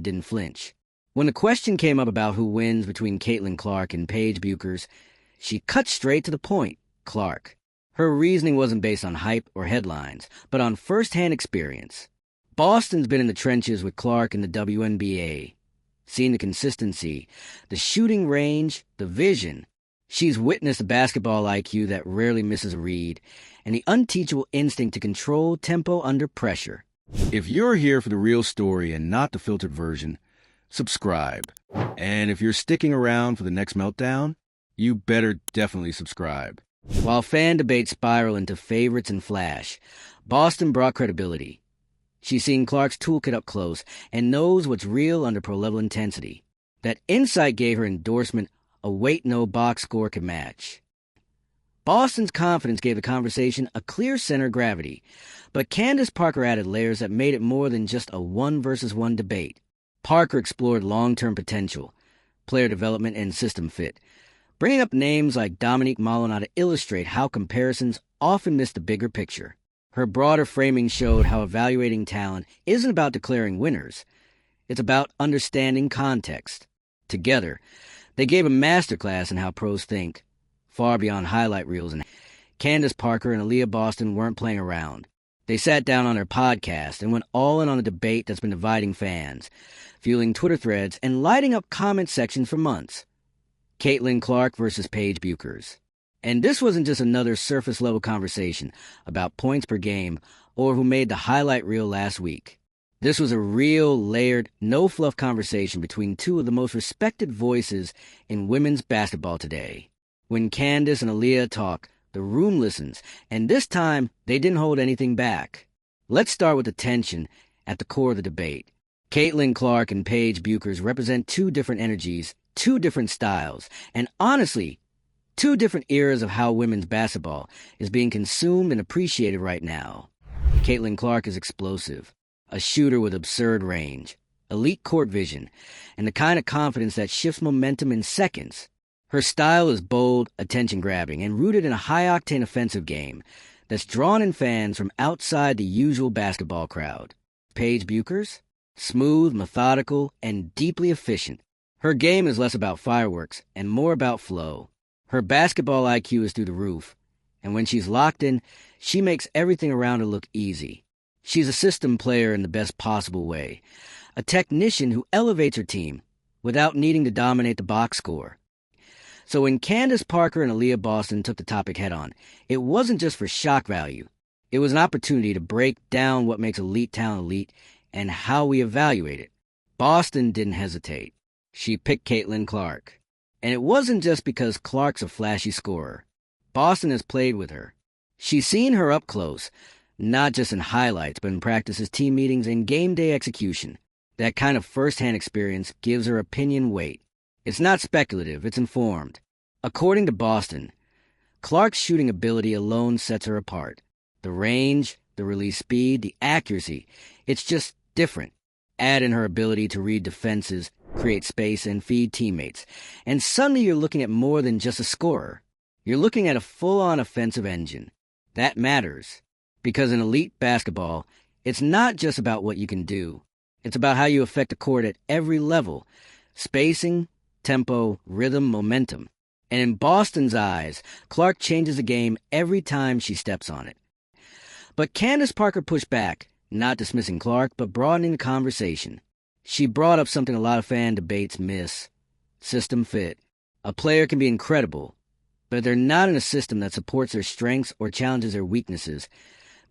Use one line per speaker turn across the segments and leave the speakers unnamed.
didn't flinch. When the question came up about who wins between Caitlin Clark and Paige Bueckers, she cut straight to the point: Clark. Her reasoning wasn't based on hype or headlines, but on first-hand experience. Boston's been in the trenches with Clark in the WNBA. Seen the consistency, the shooting range, the vision. She's witnessed the basketball IQ that rarely misses a read, and the unteachable instinct to control tempo under pressure. If you're here for the real story and not the filtered version, subscribe. And if you're sticking around for the next meltdown, you better definitely subscribe. While fan debates spiral into favorites and flash, Boston brought credibility. She's seen Clark's toolkit up close and knows what's real under pro-level intensity. That insight gave her endorsement a weight no box score can match. Boston's confidence gave the conversation a clear center of gravity, but Candace Parker added layers that made it more than just a one-versus-one debate. Parker explored long-term potential, player development, and system fit, bringing up names like Dominique Malona to illustrate how comparisons often miss the bigger picture. Her broader framing showed how evaluating talent isn't about declaring winners. It's about understanding context. Together, they gave a masterclass in how pros think, far beyond highlight reels, and Candace Parker and Aliyah Boston weren't playing around. They sat down on their podcast and went all in on a debate that's been dividing fans, fueling Twitter threads and lighting up comment sections for months. Caitlin Clark versus Paige Bueckers. And this wasn't just another surface-level conversation about points per game or who made the highlight reel last week. This was a real, layered, no-fluff conversation between two of the most respected voices in women's basketball today. When Candace and Aliyah talk, the room listens, and this time, they didn't hold anything back. Let's start with the tension at the core of the debate. Caitlin Clark and Paige Bueckers represent two different energies, two different styles, and honestly, two different eras of how women's basketball is being consumed and appreciated right now. Caitlin Clark is explosive, a shooter with absurd range, elite court vision, and the kind of confidence that shifts momentum in seconds. Her style is bold, attention-grabbing, and rooted in a high-octane offensive game that's drawn in fans from outside the usual basketball crowd. Paige Bueckers? Smooth, methodical, and deeply efficient. Her game is less about fireworks and more about flow. Her basketball IQ is through the roof, and when she's locked in, she makes everything around her look easy. She's a system player in the best possible way, a technician who elevates her team without needing to dominate the box score. So when Candace Parker and Aliyah Boston took the topic head-on, it wasn't just for shock value. It was an opportunity to break down what makes elite talent elite and how we evaluate it. Boston didn't hesitate. She picked Caitlin Clark. And it wasn't just because Clark's a flashy scorer. Boston has played with her. She's seen her up close, not just in highlights, but in practices, team meetings, and game day execution. That kind of first-hand experience gives her opinion weight. It's not speculative, it's informed. According to Boston, Clark's shooting ability alone sets her apart. The range, the release speed, the accuracy, it's just different. Add in her ability to read defenses, create space, and feed teammates, and suddenly you're looking at more than just a scorer. You're looking at a full-on offensive engine. That matters, because in elite basketball, it's not just about what you can do. It's about how you affect the court at every level: spacing, tempo, rhythm, momentum. And in Boston's eyes, Clark changes the game every time she steps on it. But Candace Parker pushed back, not dismissing Clark, but broadening the conversation. She brought up something a lot of fan debates miss: system fit. A player can be incredible, but if they're not in a system that supports their strengths or challenges their weaknesses,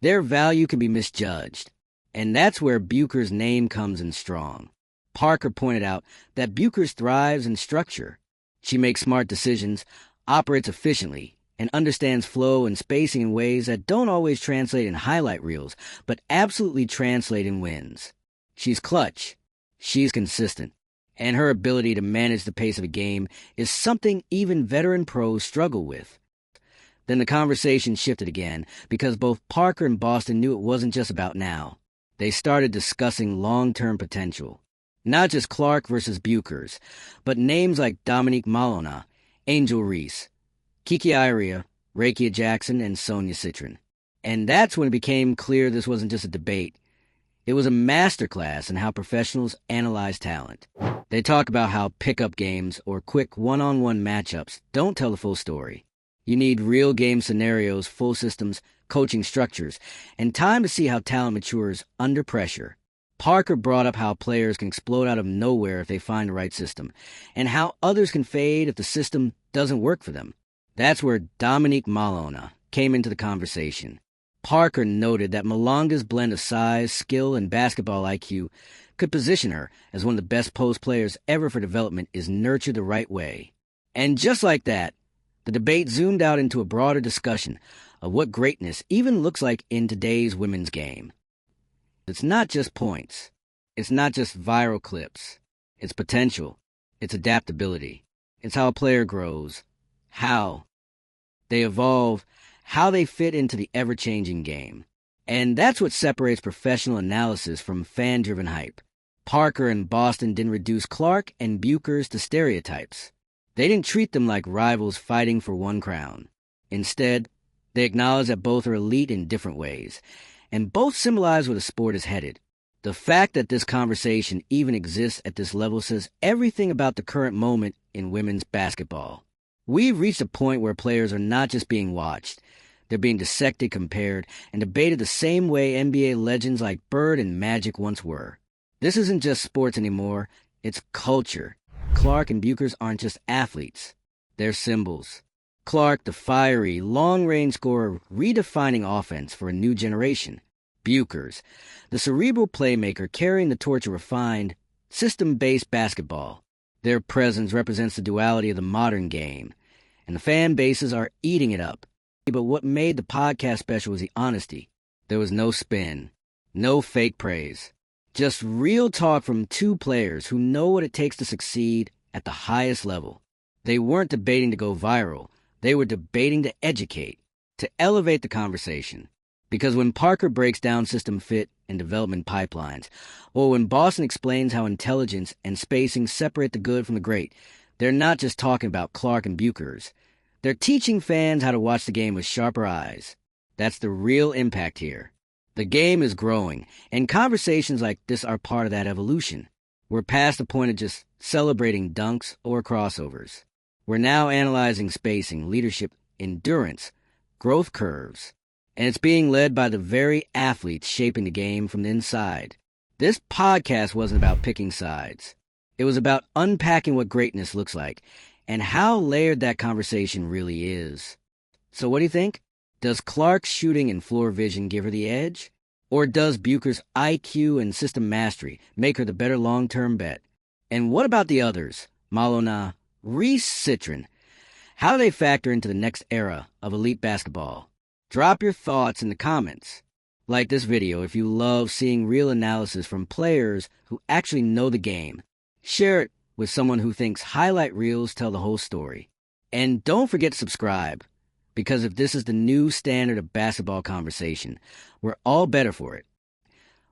their value can be misjudged. And that's where Bueckers' name comes in strong. Parker pointed out that Bueckers thrives in structure. She makes smart decisions, operates efficiently, and understands flow and spacing in ways that don't always translate in highlight reels, but absolutely translate in wins. She's clutch. She's consistent. And her ability to manage the pace of a game is something even veteran pros struggle with. Then the conversation shifted again, because both Parker and Boston knew it wasn't just about now. They started discussing long-term potential. Not just Clark versus Bueckers, but names like Dominique Malona, Angel Reese, Kiki Area, Rakia Jackson, and Sonia Citron. And that's when it became clear this wasn't just a debate. It was a masterclass in how professionals analyze talent. They talk about how pickup games or quick one-on-one matchups don't tell the full story. You need real game scenarios, full systems, coaching structures, and time to see how talent matures under pressure. Parker brought up how players can explode out of nowhere if they find the right system, and how others can fade if the system doesn't work for them. That's where Dominique Malona came into the conversation. Parker noted that Malonga's blend of size, skill, and basketball IQ could position her as one of the best post players ever for development is nurtured the right way. And just like that, the debate zoomed out into a broader discussion of what greatness even looks like in today's women's game. It's not just points. It's not just viral clips. It's potential. It's adaptability. It's how a player grows. How they evolve. How they fit into the ever-changing game. And that's what separates professional analysis from fan-driven hype. Parker and Boston didn't reduce Clark and Bueckers to stereotypes. They didn't treat them like rivals fighting for one crown. Instead, they acknowledged that both are elite in different ways, and both symbolize where the sport is headed. The fact that this conversation even exists at this level says everything about the current moment in women's basketball. We've reached a point where players are not just being watched. They're being dissected, compared, and debated the same way NBA legends like Bird and Magic once were. This isn't just sports anymore, it's culture. Clark and Bueckers aren't just athletes. They're symbols. Clark, the fiery, long-range scorer redefining offense for a new generation. Bueckers, the cerebral playmaker carrying the torch of refined, system-based basketball. Their presence represents the duality of the modern game, and the fan bases are eating it up. But what made the podcast special was the honesty. There was no spin, no fake praise. Just real talk from two players who know what it takes to succeed at the highest level. They weren't debating to go viral. They were debating to educate, to elevate the conversation. Because when Parker breaks down system fit and development pipelines, or when Boston explains how intelligence and spacing separate the good from the great, they're not just talking about Clark and Bueckers. They're teaching fans how to watch the game with sharper eyes. That's the real impact here. The game is growing, and conversations like this are part of that evolution. We're past the point of just celebrating dunks or crossovers. We're now analyzing spacing, leadership, endurance, growth curves, and it's being led by the very athletes shaping the game from the inside. This podcast wasn't about picking sides. It was about unpacking what greatness looks like and how layered that conversation really is. So what do you think? Does Clark's shooting and floor vision give her the edge? Or does Bueckers' IQ and system mastery make her the better long-term bet? And what about the others? Malona, Reese Citron. How do they factor into the next era of elite basketball? Drop your thoughts in the comments. Like this video if you love seeing real analysis from players who actually know the game. Share it with someone who thinks highlight reels tell the whole story. And don't forget to subscribe, because if this is the new standard of basketball conversation, we're all better for it.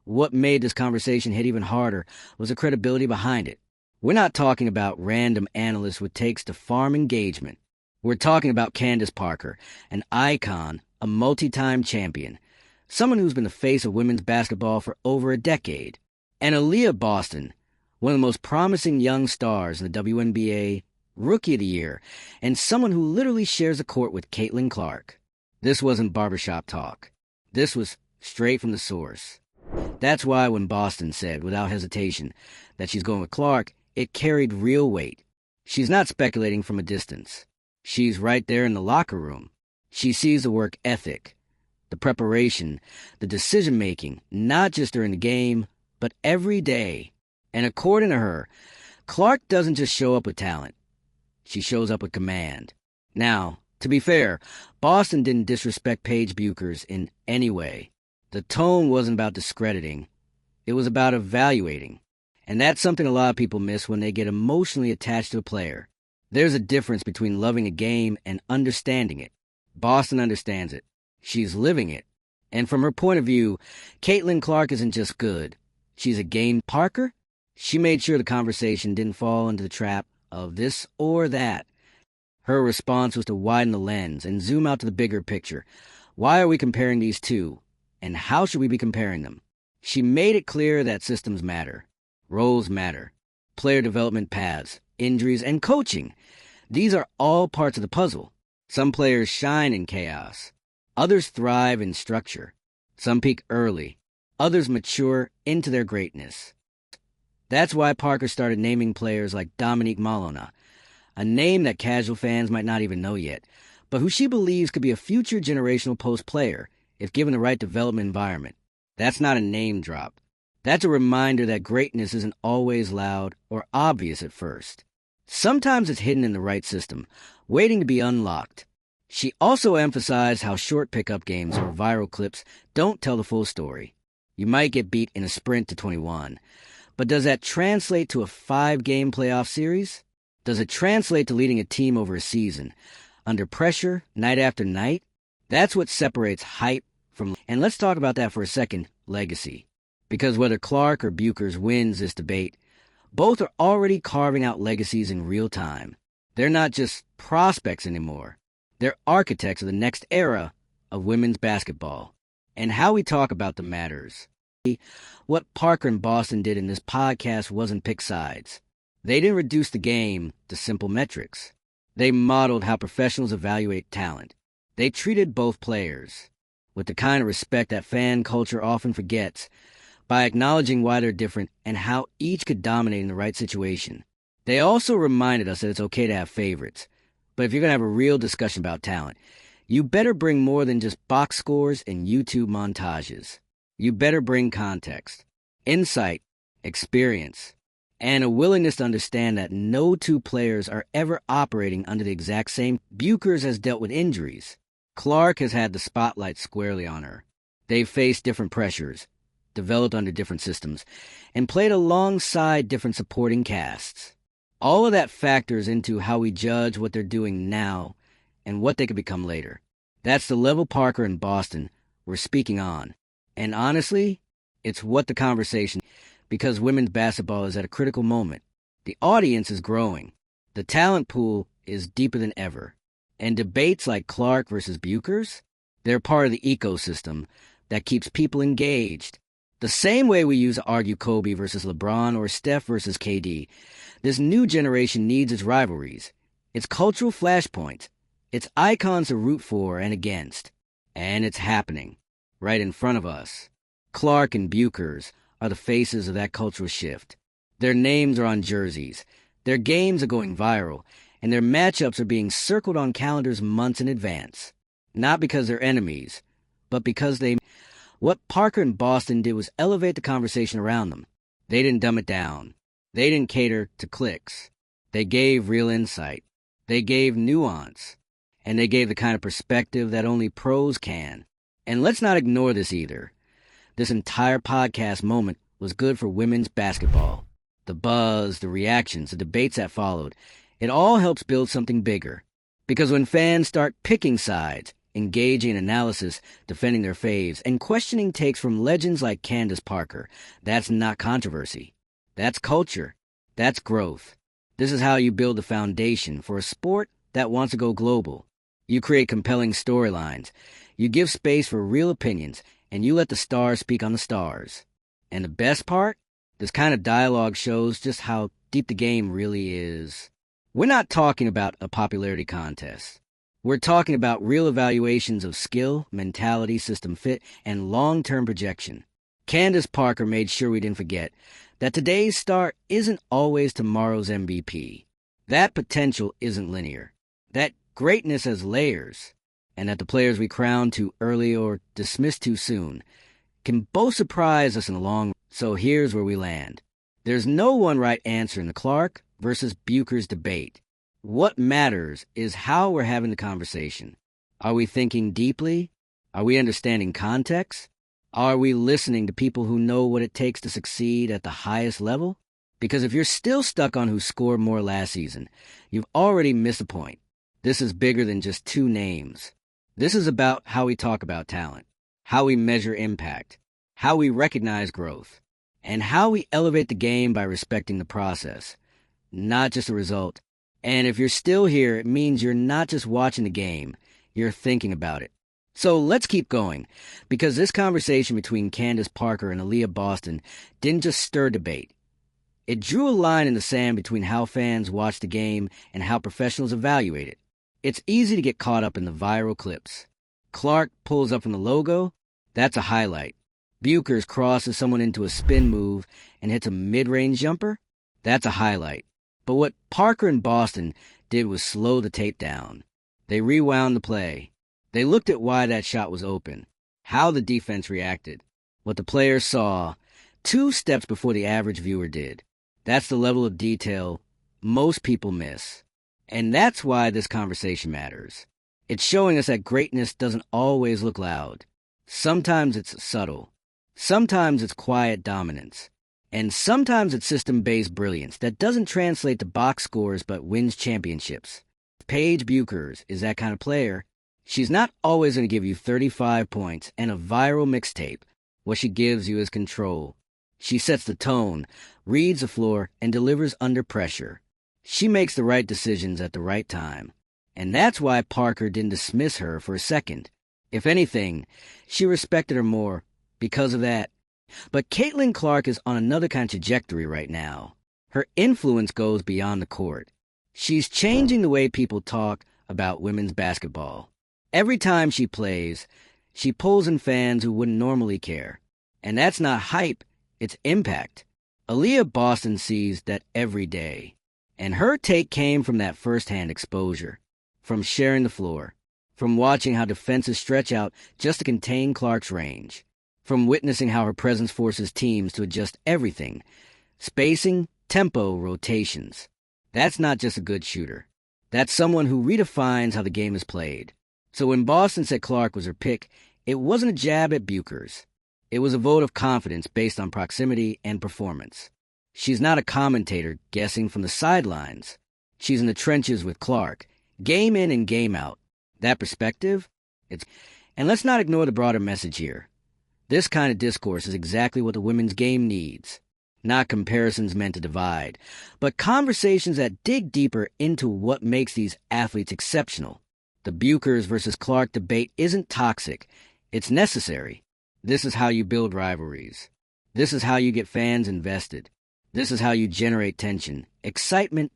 What made this conversation hit even harder was the credibility behind it. We're not talking about random analysts with takes to farm engagement. We're talking about Candace Parker, an icon, a multi-time champion, someone who's been the face of women's basketball for over a decade, and Aliyah Boston, one of the most promising young stars in the WNBA, Rookie of the Year, and someone who literally shares a court with Caitlin Clark. This wasn't barbershop talk. This was straight from the source. That's why when Boston said, without hesitation, that she's going with Clark, it carried real weight. She's not speculating from a distance. She's right there in the locker room. She sees the work ethic, the preparation, the decision-making, not just during the game, but every day. And according to her, Clark doesn't just show up with talent. She shows up with command. Now, to be fair, Boston didn't disrespect Paige Bueckers in any way. The tone wasn't about discrediting. It was about evaluating. And that's something a lot of people miss when they get emotionally attached to a player. There's a difference between loving a game and understanding it. Boston understands it. She's living it. And from her point of view, Caitlin Clark isn't just good. She's a game Parker. She made sure the conversation didn't fall into the trap of this or that. Her response was to widen the lens and zoom out to the bigger picture. Why are we comparing these two? And how should we be comparing them? She made it clear that systems matter, roles matter, player development paths, injuries, and coaching. These are all parts of the puzzle. Some players shine in chaos. Others thrive in structure. Some peak early. Others mature into their greatness. That's why Parker started naming players like Dominique Malona, a name that casual fans might not even know yet, but who she believes could be a future generational post player if given the right development environment. That's not a name drop. That's a reminder that greatness isn't always loud or obvious at first. Sometimes it's hidden in the right system, waiting to be unlocked. She also emphasized how short pickup games or viral clips don't tell the full story. You might get beat in a sprint to 21, but does that translate to a 5-game playoff series? Does it translate to leading a team over a season, under pressure, night after night? That's what separates hype from... And let's talk about that for a second, legacy. Because whether Clark or Bueckers wins this debate, both are already carving out legacies in real time. They're not just prospects anymore. They're architects of the next era of women's basketball. And how we talk about them matters. What Parker and Boston did in this podcast wasn't pick sides. They didn't reduce the game to simple metrics. They modeled how professionals evaluate talent. They treated both players with the kind of respect that fan culture often forgets, by acknowledging why they're different and how each could dominate in the right situation. They also reminded us that it's okay to have favorites, but if you're going to have a real discussion about talent, you better bring more than just box scores and YouTube montages. You better bring context, insight, experience, and a willingness to understand that no two players are ever operating under the exact same. Bueckers has dealt with injuries. Clark has had the spotlight squarely on her. They've faced different pressures, developed under different systems, and played alongside different supporting casts. All of that factors into how we judge what they're doing now and what they could become later. That's the level Parker and Boston were speaking on. And honestly, it's what the conversation, because women's basketball is at a critical moment. The audience is growing. The talent pool is deeper than ever. And debates like Clark versus Bueckers, they're part of the ecosystem that keeps people engaged. The same way we use to argue Kobe versus LeBron or Steph versus KD, this new generation needs its rivalries, its cultural flashpoints, its icons to root for and against. And it's happening, right in front of us. Clark and Bueckers are the faces of that cultural shift. Their names are on jerseys, their games are going viral, and their matchups are being circled on calendars months in advance. Not because they're enemies, but because they... What Parker and Boston did was elevate the conversation around them. They didn't dumb it down. They didn't cater to clicks. They gave real insight. They gave nuance. And they gave the kind of perspective that only pros can. And let's not ignore this either. This entire podcast moment was good for women's basketball. The buzz, the reactions, the debates that followed, it all helps build something bigger. Because when fans start picking sides, engaging in analysis, defending their faves, and questioning takes from legends like Candace Parker, that's not controversy. That's culture. That's growth. This is how you build the foundation for a sport that wants to go global. You create compelling storylines. You give space for real opinions, and you let the stars speak on the stars. And the best part? This kind of dialogue shows just how deep the game really is. We're not talking about a popularity contest. We're talking about real evaluations of skill, mentality, system fit, and long-term projection. Candace Parker made sure we didn't forget that today's star isn't always tomorrow's MVP. That potential isn't linear. That greatness has layers. And that the players we crown too early or dismiss too soon can both surprise us in the long run. So here's where we land. There's no one right answer in the Clark versus Bueckers debate. What matters is how we're having the conversation. Are we thinking deeply? Are we understanding context? Are we listening to people who know what it takes to succeed at the highest level? Because if you're still stuck on who scored more last season, you've already missed a point. This is bigger than just two names. This is about how we talk about talent, how we measure impact, how we recognize growth, and how we elevate the game by respecting the process, not just the result. And if you're still here, it means you're not just watching the game, you're thinking about it. So let's keep going, because this conversation between Candace Parker and Aliyah Boston didn't just stir debate. It drew a line in the sand between how fans watch the game and how professionals evaluate it. It's easy to get caught up in the viral clips. Clark pulls up from the logo, that's a highlight. Bueckers crosses someone into a spin move and hits a mid-range jumper, that's a highlight. But what Parker and Boston did was slow the tape down. They rewound the play. They looked at why that shot was open, how the defense reacted, what the players saw, 2 steps before the average viewer did. That's the level of detail most people miss. And that's why this conversation matters. It's showing us that greatness doesn't always look loud. Sometimes it's subtle. Sometimes it's quiet dominance. And sometimes it's system-based brilliance that doesn't translate to box scores but wins championships. Paige Bueckers is that kind of player. She's not always going to give you 35 points and a viral mixtape. What she gives you is control. She sets the tone, reads the floor, and delivers under pressure. She makes the right decisions at the right time. And that's why Parker didn't dismiss her for a second. If anything, she respected her more because of that. But Caitlin Clark is on another kind of trajectory right now. Her influence goes beyond the court. She's changing the way people talk about women's basketball. Every time she plays, she pulls in fans who wouldn't normally care. And that's not hype, it's impact. Aliyah Boston sees that every day. And her take came from that first-hand exposure, from sharing the floor, from watching how defenses stretch out just to contain Clark's range, from witnessing how her presence forces teams to adjust everything, spacing, tempo, rotations. That's not just a good shooter. That's someone who redefines how the game is played. So when Boston said Clark was her pick, it wasn't a jab at Bueckers. It was a vote of confidence based on proximity and performance. She's not a commentator guessing from the sidelines. She's in the trenches with Clark, game in and game out. That perspective, And let's not ignore the broader message here. This kind of discourse is exactly what the women's game needs. Not comparisons meant to divide, but conversations that dig deeper into what makes these athletes exceptional. The Bueckers versus Clark debate isn't toxic. It's necessary. This is how you build rivalries. This is how you get fans invested. This is how you generate tension, excitement,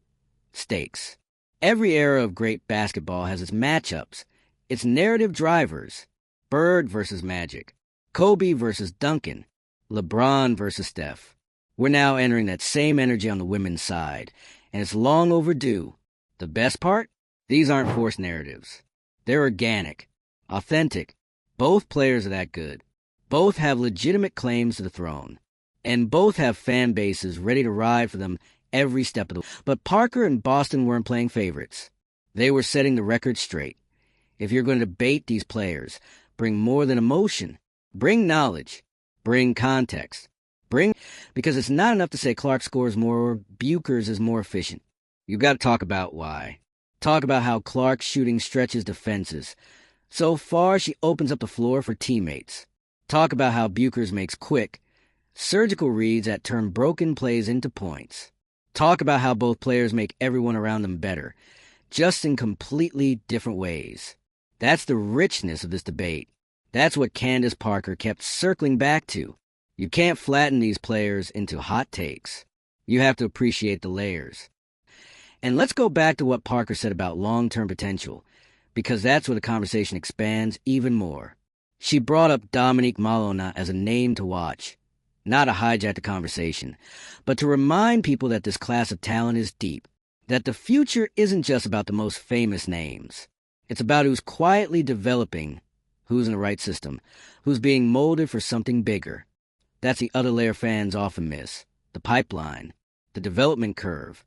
stakes. Every era of great basketball has its matchups, its narrative drivers. Bird versus Magic, Kobe versus Duncan, LeBron versus Steph. We're now entering that same energy on the women's side, and it's long overdue. The best part? These aren't forced narratives. They're organic, authentic. Both players are that good. Both have legitimate claims to the throne. And both have fan bases ready to ride for them every step of the way. But Parker and Boston weren't playing favorites. They were setting the record straight. If you're going to debate these players, bring more than emotion. Bring knowledge. Bring context. Because it's not enough to say Clark scores more or Bueckers is more efficient. You've got to talk about why. Talk about how Clark's shooting stretches defenses. So far, she opens up the floor for teammates. Talk about how Bueckers makes quick, surgical reads that turn broken plays into points. Talk about how both players make everyone around them better, just in completely different ways. That's the richness of this debate. That's what Candace Parker kept circling back to. You can't flatten these players into hot takes. You have to appreciate the layers. And let's go back to what Parker said about long-term potential, because that's where the conversation expands even more. She brought up Dominique Malona as a name to watch, not to hijack the conversation, but to remind people that this class of talent is deep, that the future isn't just about the most famous names. It's about who's quietly developing, who's in the right system, who's being molded for something bigger. That's the other layer fans often miss, the pipeline, the development curve.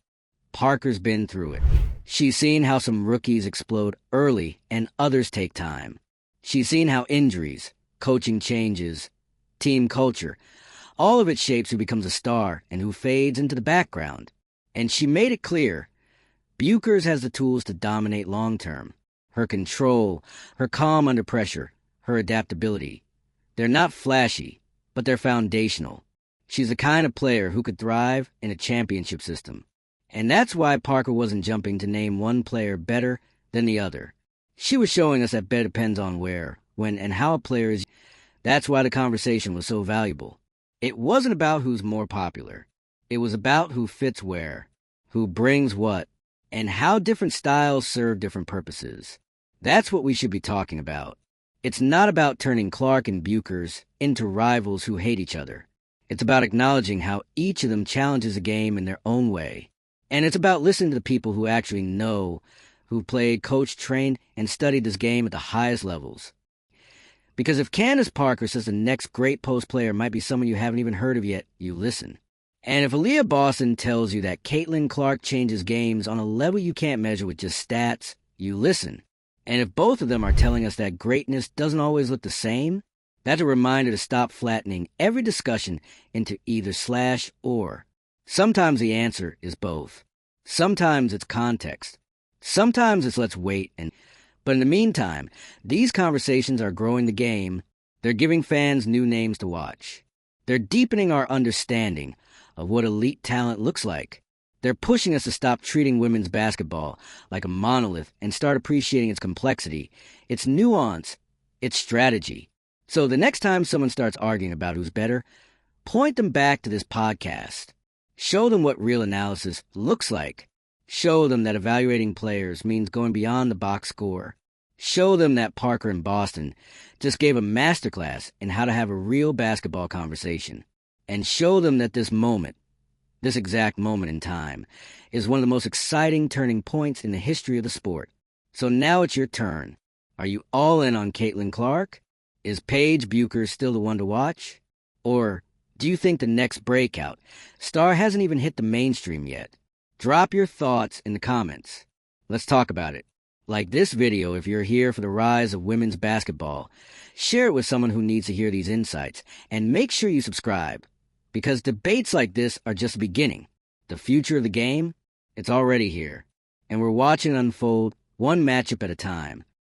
Parker's been through it. She's seen how some rookies explode early and others take time. She's seen how injuries, coaching changes, team culture, all of it shapes who becomes a star and who fades into the background. And she made it clear, Bueckers has the tools to dominate long-term. Her control, her calm under pressure, her adaptability. They're not flashy, but they're foundational. She's the kind of player who could thrive in a championship system. And that's why Parker wasn't jumping to name one player better than the other. She was showing us that better depends on where, when and how a player is. That's why the conversation was so valuable. It wasn't about who's more popular. It was about who fits where, who brings what, and how different styles serve different purposes. That's what we should be talking about. It's not about turning Clark and Bueckers into rivals who hate each other. It's about acknowledging how each of them challenges a game in their own way. And it's about listening to the people who actually know, who played, coached, trained, and studied this game at the highest levels. Because if Candace Parker says the next great post player might be someone you haven't even heard of yet, you listen. And if Aliyah Boston tells you that Caitlin Clark changes games on a level you can't measure with just stats, you listen. And if both of them are telling us that greatness doesn't always look the same, that's a reminder to stop flattening every discussion into either slash or. Sometimes the answer is both. Sometimes it's context. Sometimes it's let's wait and... But in the meantime, these conversations are growing the game. They're giving fans new names to watch. They're deepening our understanding of what elite talent looks like. They're pushing us to stop treating women's basketball like a monolith and start appreciating its complexity, its nuance, its strategy. So the next time someone starts arguing about who's better, point them back to this podcast. Show them what real analysis looks like. Show them that evaluating players means going beyond the box score. Show them that Parker in Boston just gave a masterclass in how to have a real basketball conversation. And show them that this exact moment in time, is one of the most exciting turning points in the history of the sport. So now it's your turn. Are you all in on Caitlin Clark? Is Paige Bueckers still the one to watch? Or do you think the next breakout star hasn't even hit the mainstream yet? Drop your thoughts in the comments. Let's talk about it. Like this video if you're here for the rise of women's basketball. Share it with someone who needs to hear these insights. And make sure you subscribe. Because debates like this are just the beginning. The future of the game, it's already here. And we're watching it unfold one matchup at a time.